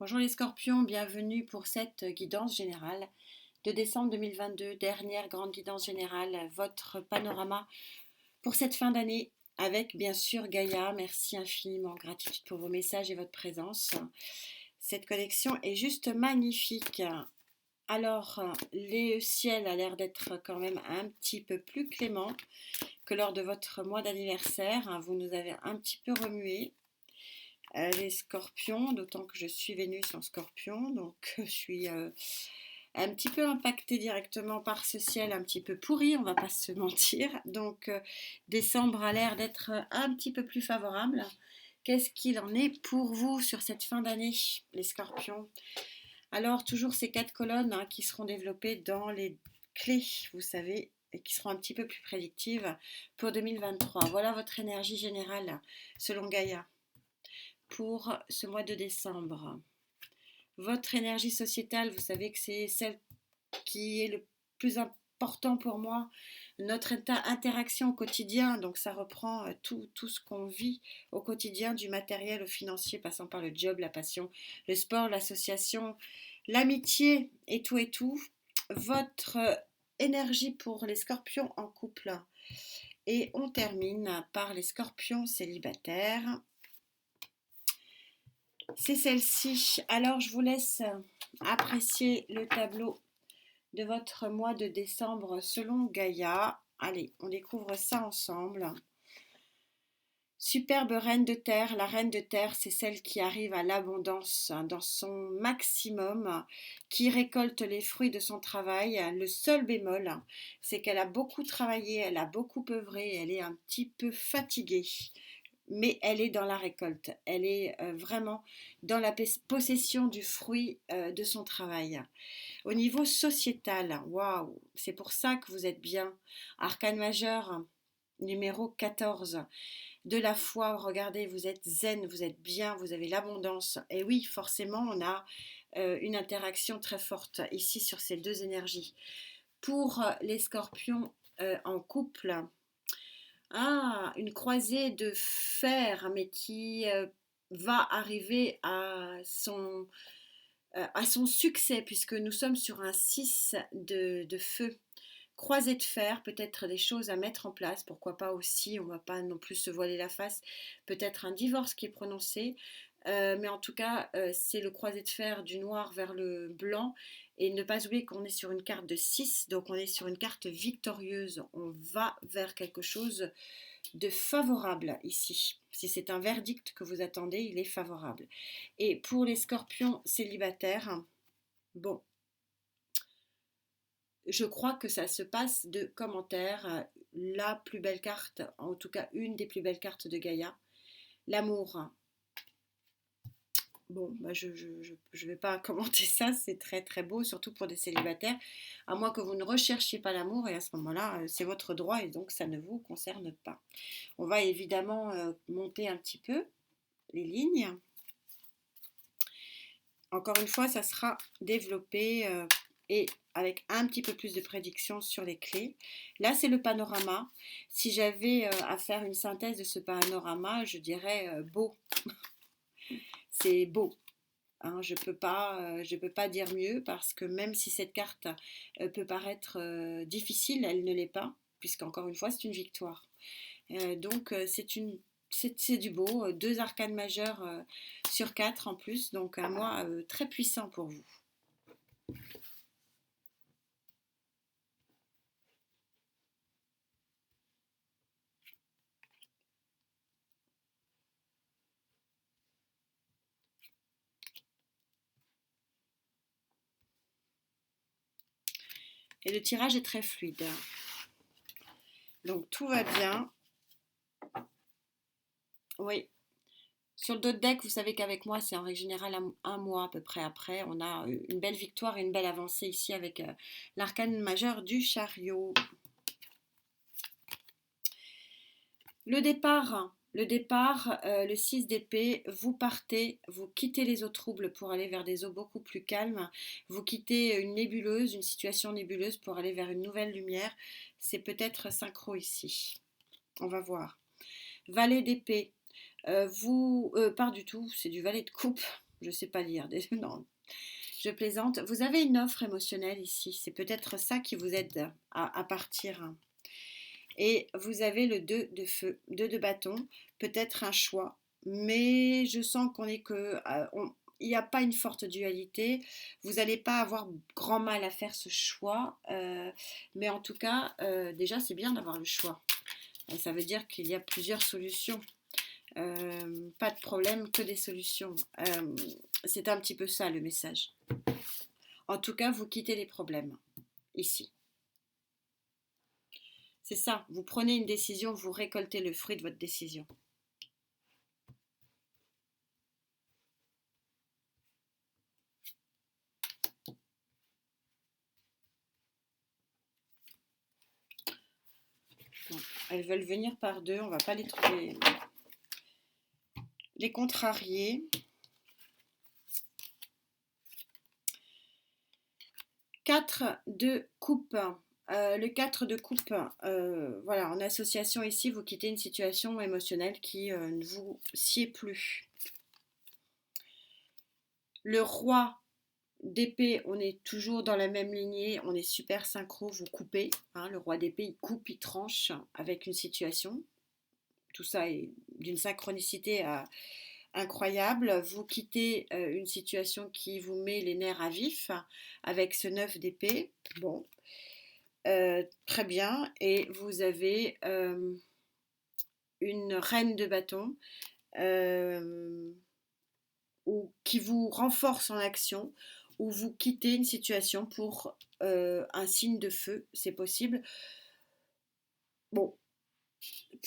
Bonjour les scorpions, bienvenue pour cette guidance générale de décembre 2022, dernière grande guidance générale, votre panorama pour cette fin d'année avec bien sûr Gaïa. Merci infiniment, gratitude pour vos messages et votre présence. Cette connexion est juste magnifique. Alors, le ciel a l'air d'être quand même un petit peu plus clément que lors de votre mois d'anniversaire. Vous nous avez un petit peu remué. Les scorpions, d'autant que je suis Vénus en scorpion, donc je suis un petit peu impactée directement par ce ciel un petit peu pourri, on va pas se mentir. Donc décembre a l'air d'être un petit peu plus favorable. Qu'est-ce qu'il en est pour vous sur cette fin d'année, les scorpions? Alors toujours ces 4 colonnes qui seront développées dans les clés, vous savez, et qui seront un petit peu plus prédictives pour 2023. Voilà votre énergie générale selon Gaïa pour ce mois de décembre. Votre énergie sociétale, vous savez que c'est celle qui est le plus important pour moi, notre interaction au quotidien, donc ça reprend tout ce qu'on vit au quotidien, du matériel au financier, passant par le job, la passion, le sport, l'association, l'amitié et tout et tout. Votre énergie pour les scorpions en couple. Et on termine par les scorpions célibataires. C'est celle-ci. Alors, je vous laisse apprécier le tableau de votre mois de décembre selon Gaïa. Allez, on découvre ça ensemble. Superbe reine de terre. La reine de terre, c'est celle qui arrive à l'abondance dans son maximum, qui récolte les fruits de son travail. Le seul bémol, c'est qu'elle a beaucoup travaillé, elle a beaucoup œuvré, elle est un petit peu fatiguée. Mais elle est dans la récolte, elle est vraiment dans la possession du fruit de son travail. Au niveau sociétal, waouh, c'est pour ça que vous êtes bien. Arcane majeur numéro 14. De la foi, regardez, vous êtes zen, vous êtes bien, vous avez l'abondance. Et oui, forcément, on a une interaction très forte ici sur ces deux énergies. Pour les scorpions en couple, une croisée de fer, mais qui va arriver à son succès, puisque nous sommes sur un 6 de feu. Croisée de fer, peut-être des choses à mettre en place, pourquoi pas aussi, on ne va pas non plus se voiler la face, peut-être un divorce qui est prononcé, mais en tout cas, c'est le croisé de fer du noir vers le blanc, et ne pas oublier qu'on est sur une carte de 6, donc on est sur une carte victorieuse, on va vers quelque chose de favorable ici. Si c'est un verdict que vous attendez, il est favorable. Et pour les scorpions célibataires, bon, je crois que ça se passe de commentaires. La plus belle carte, en tout cas une des plus belles cartes de Gaïa, l'amour. Bon, bah je vais pas commenter ça, c'est très très beau, surtout pour des célibataires, à moins que vous ne recherchiez pas l'amour, et à ce moment-là, c'est votre droit, et donc ça ne vous concerne pas. On va évidemment monter un petit peu les lignes. Encore une fois, ça sera développé et avec un petit peu plus de prédiction sur les clés. Là, c'est le panorama. Si j'avais à faire une synthèse de ce panorama, je dirais beau. C'est beau. Hein, je peux pas dire mieux parce que même si cette carte peut paraître difficile, elle ne l'est pas, puisqu'encore une fois, c'est une victoire. Donc, c'est du beau. Deux arcanes majeures sur 4 en plus, donc un mois très puissant pour vous. Et le tirage est très fluide. Donc tout va bien. Oui. Sur le dos de deck, vous savez qu'avec moi, c'est en règle générale un mois à peu près après. On a une belle victoire et une belle avancée ici avec l'arcane majeur du chariot. Le départ, le 6 d'épée, vous partez, vous quittez les eaux troubles pour aller vers des eaux beaucoup plus calmes, vous quittez une nébuleuse, une situation nébuleuse pour aller vers une nouvelle lumière. C'est peut-être synchro ici. On va voir. Valet d'épée, pas du tout, c'est du valet de coupe. je ne sais pas lire. Non, je plaisante. Vous avez une offre émotionnelle ici. C'est peut-être ça qui vous aide à partir. Et vous avez le 2 de feu, 2 de bâton, peut-être un choix. Mais je sens qu'on est que... il n'y a pas une forte dualité. Vous n'allez pas avoir grand mal à faire ce choix. Mais en tout cas, déjà, c'est bien d'avoir le choix. Ça veut dire qu'il y a plusieurs solutions. Pas de problème, que des solutions. C'est un petit peu ça le message. En tout cas, vous quittez les problèmes ici. C'est ça, vous prenez une décision, vous récoltez le fruit de votre décision. Bon, elles veulent venir par deux, on va pas les trouver. Les contrarier. 4 de coupe. Le 4 de coupe, voilà, en association ici, vous quittez une situation émotionnelle qui ne vous sied plus. Le roi d'épée, on est toujours dans la même lignée, on est super synchro, vous coupez. Hein, le roi d'épée, il coupe, il tranche avec une situation. Tout ça est d'une synchronicité incroyable. Vous quittez une situation qui vous met les nerfs à vif avec ce 9 d'épée. Bon, très bien. Et vous avez une reine de bâton qui vous renforce en action, ou vous quittez une situation pour un signe de feu, c'est possible. Bon,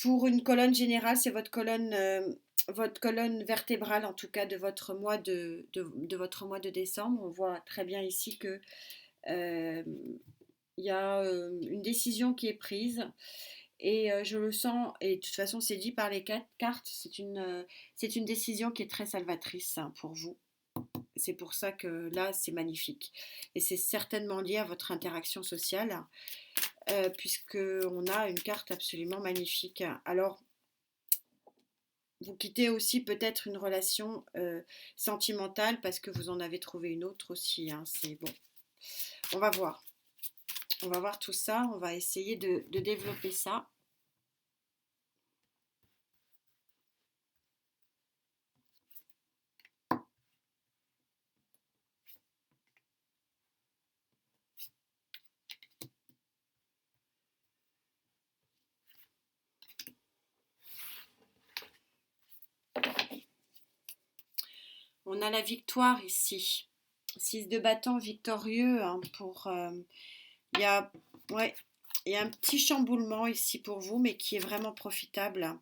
pour une colonne générale, c'est votre colonne vertébrale, en tout cas de votre mois de votre mois de décembre. On voit très bien ici que y a une décision qui est prise. Et je le sens, et de toute façon c'est dit par les cartes, c'est une décision qui est très salvatrice pour vous. C'est pour ça que là c'est magnifique. Et c'est certainement lié à votre interaction sociale, puisqu'on a une carte absolument magnifique. Alors, vous quittez aussi peut-être une relation sentimentale parce que vous en avez trouvé une autre aussi. Hein, c'est bon. On va voir. On va voir tout ça. On va essayer de développer ça. On a la victoire ici. 6 de bâton victorieux. Hein, il y a, ouais, il y a un petit chamboulement ici pour vous, mais qui est vraiment profitable.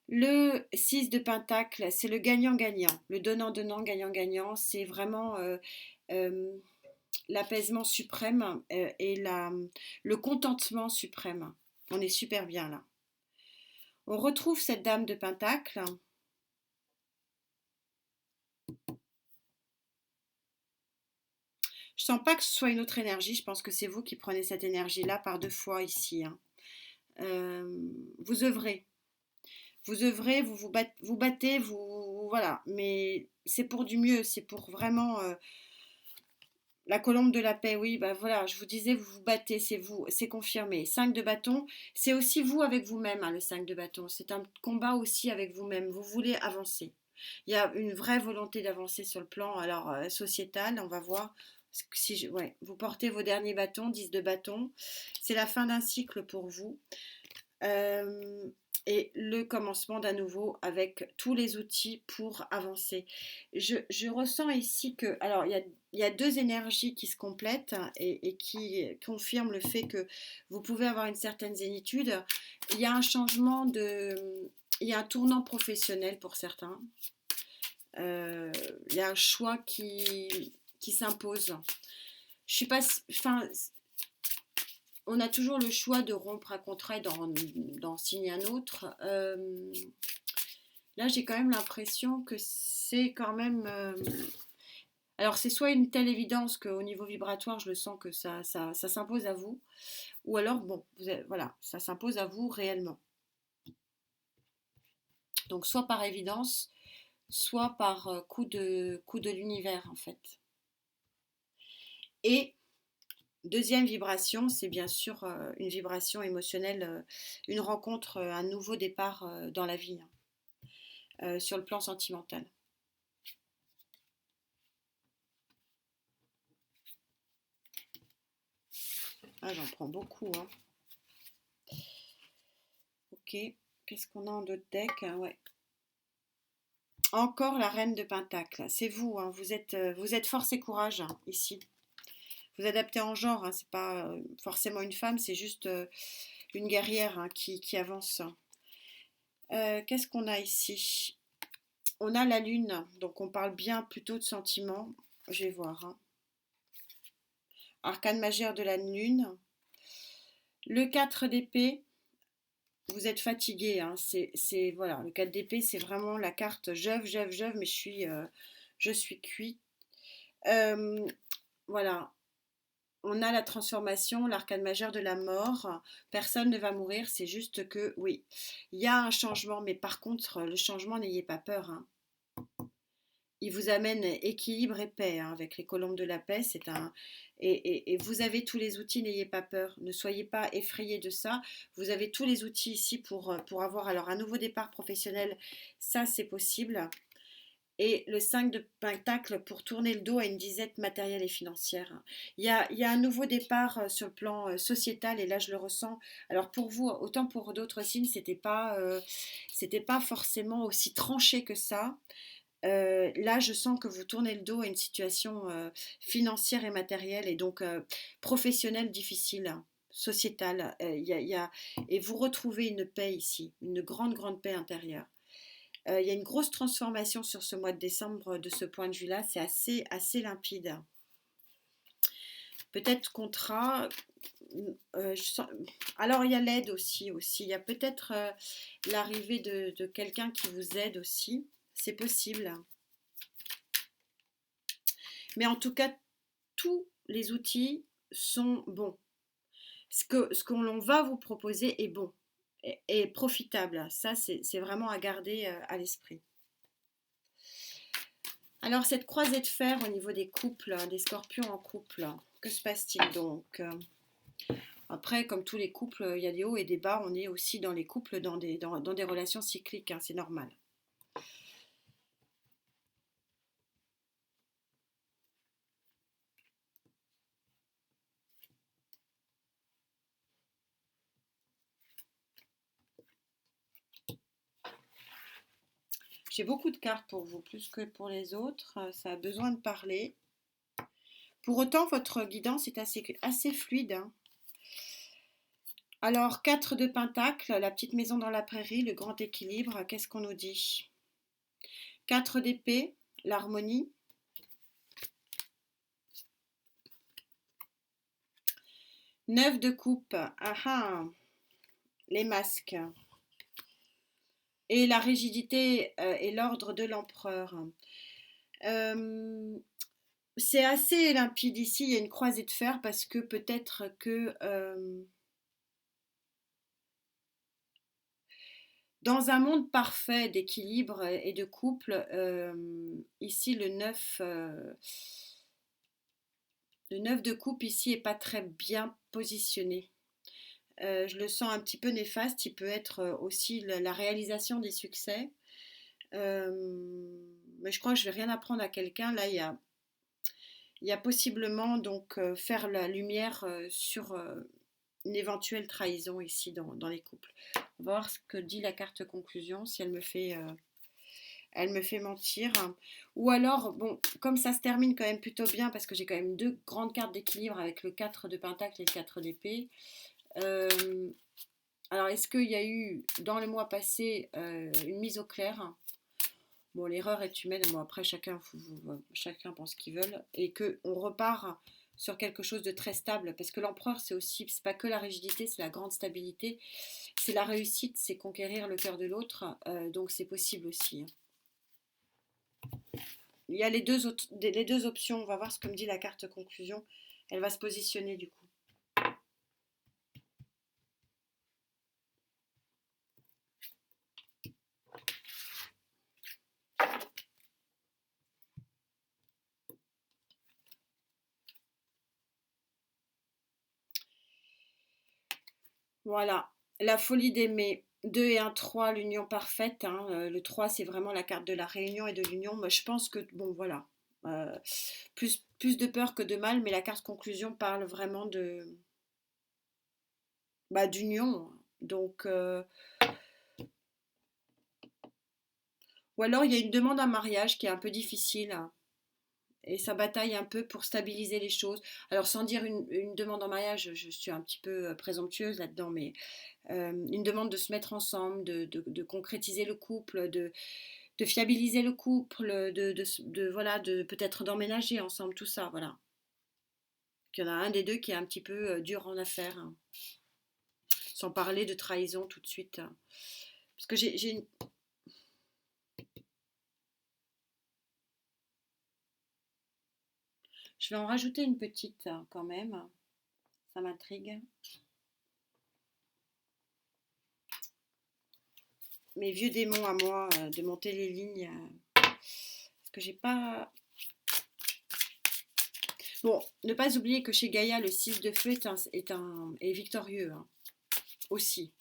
Le 6 de pentacle, c'est le gagnant-gagnant. Le donnant-donnant, gagnant-gagnant, c'est vraiment euh, l'apaisement suprême et le contentement suprême. On est super bien là. On retrouve cette dame de pentacle. Je sens pas que ce soit une autre énergie, je pense que c'est vous qui prenez cette énergie-là par deux fois ici. Hein. Vous œuvrez. Vous œuvrez, vous battez, voilà. Mais c'est pour du mieux, c'est pour vraiment la colombe de la paix. Oui, bah voilà, je vous disais, vous vous battez, c'est vous, c'est confirmé. 5 de bâton, c'est aussi vous avec vous-même, hein, le 5 de bâton. C'est un combat aussi avec vous-même. Vous voulez avancer. Il y a une vraie volonté d'avancer sur le plan alors sociétal, on va voir. Si ouais, vous portez vos derniers bâtons, 10 de bâton. C'est la fin d'un cycle pour vous. Et le commencement d'un nouveau avec tous les outils pour avancer. Je ressens ici que, alors il y a deux énergies qui se complètent et qui confirment le fait que vous pouvez avoir une certaine zénitude. Il y a un changement il y a un tournant professionnel pour certains. Il y a un choix qui s'impose. Je suis pas, enfin, on a toujours le choix de rompre un contrat et d'en signer un autre. Là, j'ai quand même l'impression que c'est quand même... alors, c'est soit une telle évidence qu'au niveau vibratoire, je le sens que ça s'impose à vous, ou alors, bon, voilà, ça s'impose à vous réellement. Donc, soit par évidence, soit par coup de l'univers en fait. Et deuxième vibration, c'est bien sûr une vibration émotionnelle, une rencontre, un nouveau départ dans la vie, sur le plan sentimental. Ah, j'en prends beaucoup, hein. Ok, qu'est-ce qu'on a en d'autres decks? Ouais. Encore la reine de Pentacle. C'est vous, hein. Vous êtes force et courage hein, ici. Vous adaptez en genre, hein. C'est pas forcément une femme, c'est juste une guerrière hein, qui avance. Qu'est-ce qu'on a ici? On a la lune, donc on parle bien plutôt de sentiments. Je vais voir. Hein. Arcane majeur de la lune. Le 4 d'épée, vous êtes fatigué. Hein. Voilà, le 4 d'épée, c'est vraiment la carte j'œuvre, mais je suis cuit. Voilà, on a la transformation, l'arcane majeur de la mort. Personne ne va mourir, c'est juste que, oui, il y a un changement, mais par contre, le changement, n'ayez pas peur. Hein. Il vous amène équilibre et paix hein, avec les colombes de la paix. Et vous avez tous les outils, n'ayez pas peur. Ne soyez pas effrayés de ça. Vous avez tous les outils ici pour avoir alors un nouveau départ professionnel. Ça, c'est possible. Et le 5 de Pentacle pour tourner le dos à une disette matérielle et financière. Il y a un nouveau départ sur le plan sociétal et là je le ressens. Alors pour vous, autant pour d'autres signes, c'était pas forcément aussi tranché que ça. Là, je sens que vous tournez le dos à une situation financière et matérielle et donc professionnelle difficile, hein, sociétale. Et vous retrouvez une paix ici, une grande paix intérieure. Il y a une grosse transformation sur ce mois de décembre de ce point de vue-là. C'est assez limpide. Peut-être contrat. Alors il y a l'aide aussi. Il y a peut-être l'arrivée de quelqu'un qui vous aide aussi. C'est possible. Mais en tout cas, tous les outils sont bons. Ce qu'on va vous proposer est bon et profitable. Ça, c'est vraiment à garder à l'esprit. Alors, cette croisée de fer au niveau des couples, des scorpions en couple, que se passe-t-il donc? Après, comme tous les couples, il y a des hauts et des bas. On est aussi dans les couples, dans des relations cycliques, hein, c'est normal. J'ai beaucoup de cartes pour vous, plus que pour les autres. Ça a besoin de parler. Pour autant, votre guidance est assez fluide. Hein. Alors, 4 de Pentacle, la petite maison dans la prairie, le grand équilibre, qu'est-ce qu'on nous dit? 4 d'épée, l'harmonie. 9 de coupe, les masques. Et la rigidité et l'ordre de l'empereur. C'est assez limpide ici, il y a une croisée de fer parce que peut-être que dans un monde parfait d'équilibre et de couple, ici le 9 de coupe ici est pas très bien positionné. Je le sens un petit peu néfaste, il peut être aussi la réalisation des succès. Mais je crois que je vais rien apprendre à quelqu'un. Là, il y a possiblement donc faire la lumière sur une éventuelle trahison ici dans les couples. On va voir ce que dit la carte conclusion, si elle me fait mentir. Ou alors, bon, comme ça se termine quand même plutôt bien, parce que j'ai quand même deux grandes cartes d'équilibre avec le 4 de Pentacle et le 4 d'épée. Alors, est-ce qu'il y a eu dans le mois passé une mise au clair? Bon, l'erreur est humaine, bon, après chacun pense ce qu'il veut, et qu'on repart sur quelque chose de très stable, parce que l'empereur c'est pas que la rigidité, c'est la grande stabilité, c'est la réussite, c'est conquérir le cœur de l'autre, donc c'est possible aussi. Il y a les deux options, on va voir ce que me dit la carte conclusion, elle va se positionner du coup. Voilà, la folie d'aimer. 2 et un 3, l'union parfaite, hein. Le 3, c'est vraiment la carte de la réunion et de l'union. Moi, je pense que, bon, voilà. euh, plus de peur que de mal, mais la carte conclusion parle vraiment d'union. Donc, ou alors il y a une demande en mariage qui est un peu difficile, hein, et ça bataille un peu pour stabiliser les choses. Alors, sans dire une demande en mariage, je suis un petit peu présomptueuse là-dedans, mais une demande de se mettre ensemble, de concrétiser le couple, de fiabiliser le couple, voilà, de peut-être d'emménager ensemble, tout ça, voilà. Qu'il y en a un des deux qui est un petit peu dur en affaires, hein. Sans parler de trahison tout de suite, hein. Parce que je vais en rajouter une petite hein, quand même, ça m'intrigue. Mes vieux démons à moi, de monter les lignes, parce que j'ai pas. Bon, ne pas oublier que chez Gaïa, le 6 de feu est victorieux, hein, aussi.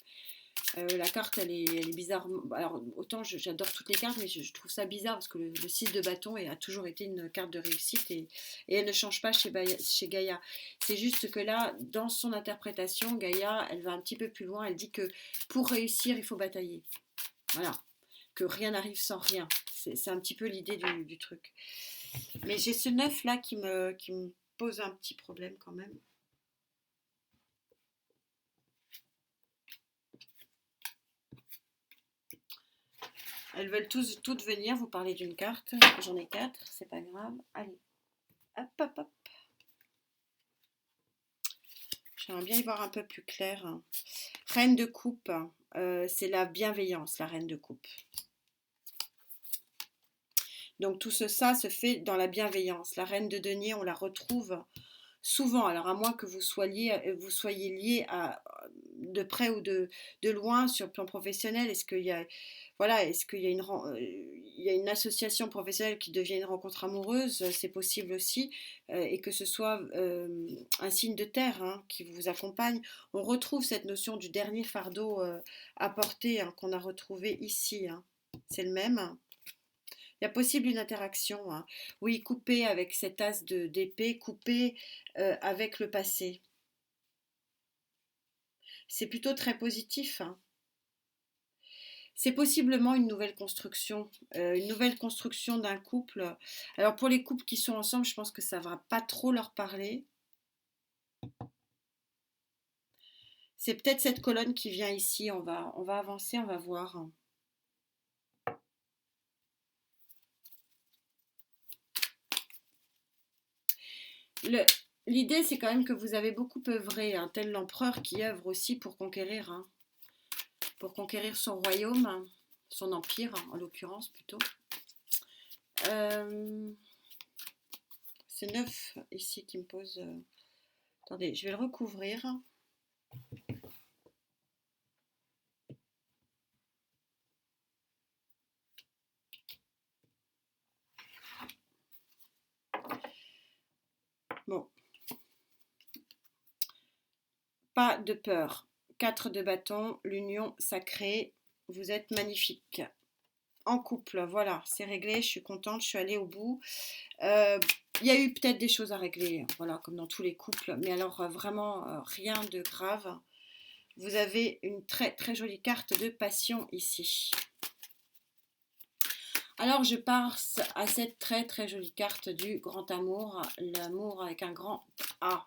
La carte, elle est bizarre. Alors, autant j'adore toutes les cartes, mais je trouve ça bizarre parce que le 6 de bâton a toujours été une carte de réussite et elle ne change pas chez Gaïa. C'est juste que là, dans son interprétation, Gaïa, elle va un petit peu plus loin. Elle dit que pour réussir, il faut batailler. Voilà. Que rien n'arrive sans rien. C'est un petit peu l'idée du truc. Mais j'ai ce 9 là qui me pose un petit problème quand même. Elles veulent toutes venir vous parler d'une carte. J'en ai 4, c'est pas grave. Allez, hop, hop, hop. J'aimerais bien y voir un peu plus clair. Reine de coupe, c'est la bienveillance, la reine de coupe. Donc tout ça se fait dans la bienveillance. La reine de denier, on la retrouve souvent. Alors à moins que vous soyez lié de près ou de loin sur le plan professionnel. Est-ce qu'il y a une association professionnelle qui devient une rencontre amoureuse? C'est possible aussi. Et que ce soit un signe de terre hein, qui vous accompagne. On retrouve cette notion du dernier fardeau à porter hein, qu'on a retrouvé ici, hein. C'est le même. Il y a possible une interaction, hein. Oui, couper avec cet as d'épée, couper avec le passé. C'est plutôt très positif, hein. C'est possiblement une nouvelle construction d'un couple. Alors pour les couples qui sont ensemble, je pense que ça va pas trop leur parler. C'est peut-être cette colonne qui vient ici. On va avancer, on va voir. Le- L'idée, c'est quand même que vous avez beaucoup œuvré, hein, tel l'empereur qui œuvre aussi pour conquérir son royaume, hein, son empire en l'occurrence plutôt. Euh, c'est 9 ici qui me pose. Attendez, je vais le recouvrir. Bon, pas de peur. 4 de bâton, l'union sacrée. Vous êtes magnifique. En couple, voilà, c'est réglé. Je suis contente, je suis allée au bout. Il y a eu peut-être des choses à régler, voilà, comme dans tous les couples, mais alors vraiment rien de grave. Vous avez une très très jolie carte de passion ici. Alors je passe à cette très très jolie carte du grand amour, l'amour avec un grand A.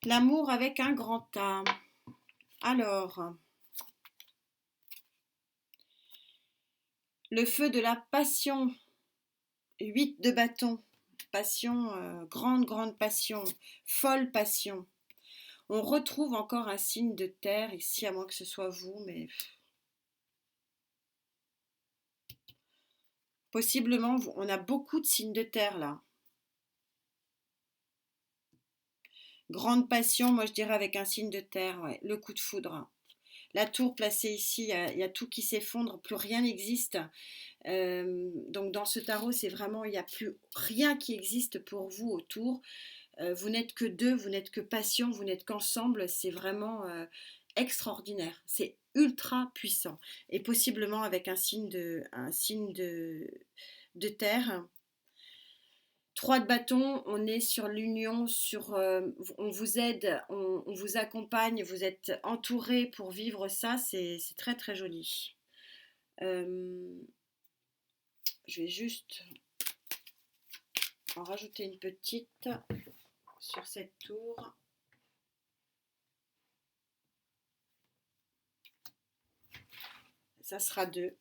L'amour avec un grand A. Alors, le feu de la passion, 8 de bâton, passion, grande, grande passion, folle passion. On retrouve encore un signe de terre ici, à moins que ce soit vous, mais possiblement, on a beaucoup de signes de terre là. Grande passion, moi je dirais avec un signe de terre, ouais, le coup de foudre. La tour placée ici, il y a tout qui s'effondre, plus rien n'existe. Donc dans ce tarot, c'est vraiment, il n'y a plus rien qui existe pour vous autour. Vous n'êtes que deux, vous n'êtes que passion, vous n'êtes qu'ensemble. C'est vraiment extraordinaire. C'est ultra puissant. Et possiblement avec un signe de terre. Trois de bâton, on est sur l'union, on vous aide, on vous accompagne, vous êtes entouré pour vivre ça, c'est très très joli. Euh, je vais juste en rajouter une petite sur cette tour. Ça sera deux.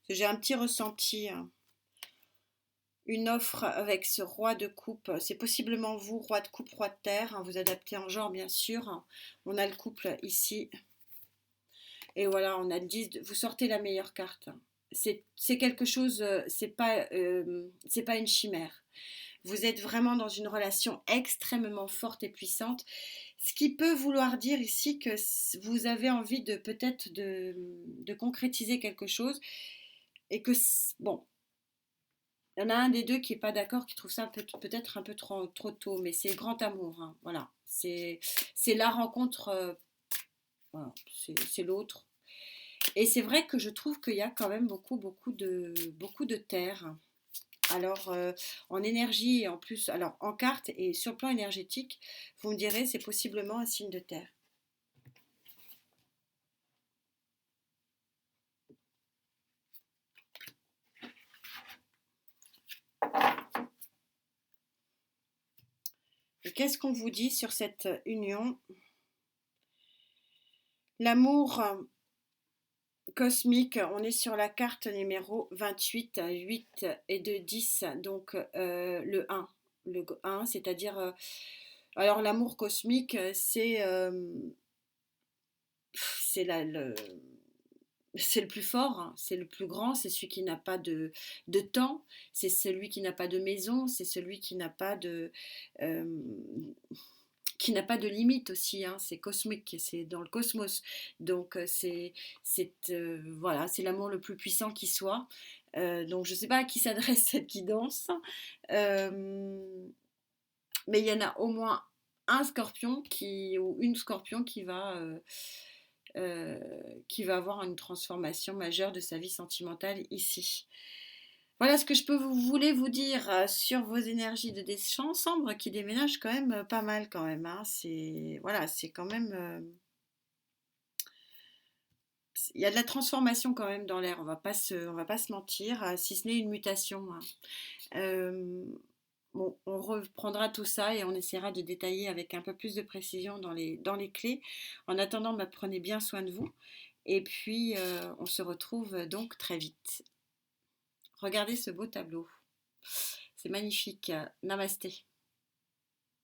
J'ai un petit ressenti, hein. Une offre avec ce roi de coupe. C'est possiblement vous, roi de coupe, roi de terre, hein, vous adaptez en genre bien sûr. On a le couple ici. Et voilà, on a le 10. Vous sortez la meilleure carte. C'est quelque chose, c'est pas une chimère. Vous êtes vraiment dans une relation extrêmement forte et puissante. Ce qui peut vouloir dire ici que vous avez envie de peut-être de concrétiser quelque chose et que, bon, il y en a un des deux qui n'est pas d'accord, qui trouve ça peut-être un peu trop tôt, mais c'est grand amour, hein, voilà. C'est la rencontre, voilà, c'est l'autre. Et c'est vrai que je trouve qu'il y a quand même beaucoup de terre. Alors, en énergie et en plus, alors en carte et sur le plan énergétique, vous me direz, c'est possiblement un signe de terre. Et qu'est-ce qu'on vous dit sur cette union? L'amour cosmique, on est sur la carte numéro 28, 8 et 2, 10, donc le 1. Le 1, c'est-à-dire, alors l'amour cosmique, c'est c'est le plus fort, hein, c'est le plus grand, c'est celui qui n'a pas de temps, c'est celui qui n'a pas de maison, c'est celui euh, qui n'a pas de limite aussi, hein, c'est cosmique, c'est dans le cosmos. Donc voilà, c'est l'amour le plus puissant qui soit. Donc je ne sais pas à qui s'adresse cette guidance, euh, mais il y en a au moins un scorpion ou une scorpion euh, qui va avoir une transformation majeure de sa vie sentimentale ici. Voilà ce que voulais vous dire sur vos énergies de décembre qui déménagent quand même pas mal quand même, hein. C'est voilà, c'est quand même il y a de la transformation quand même dans l'air. On va pas se mentir, si ce n'est une mutation, hein. Euh, bon, on reprendra tout ça et on essaiera de détailler avec un peu plus de précision dans les clés. En attendant, bah, prenez bien soin de vous et puis on se retrouve donc très vite. Regardez ce beau tableau. C'est magnifique. Namasté.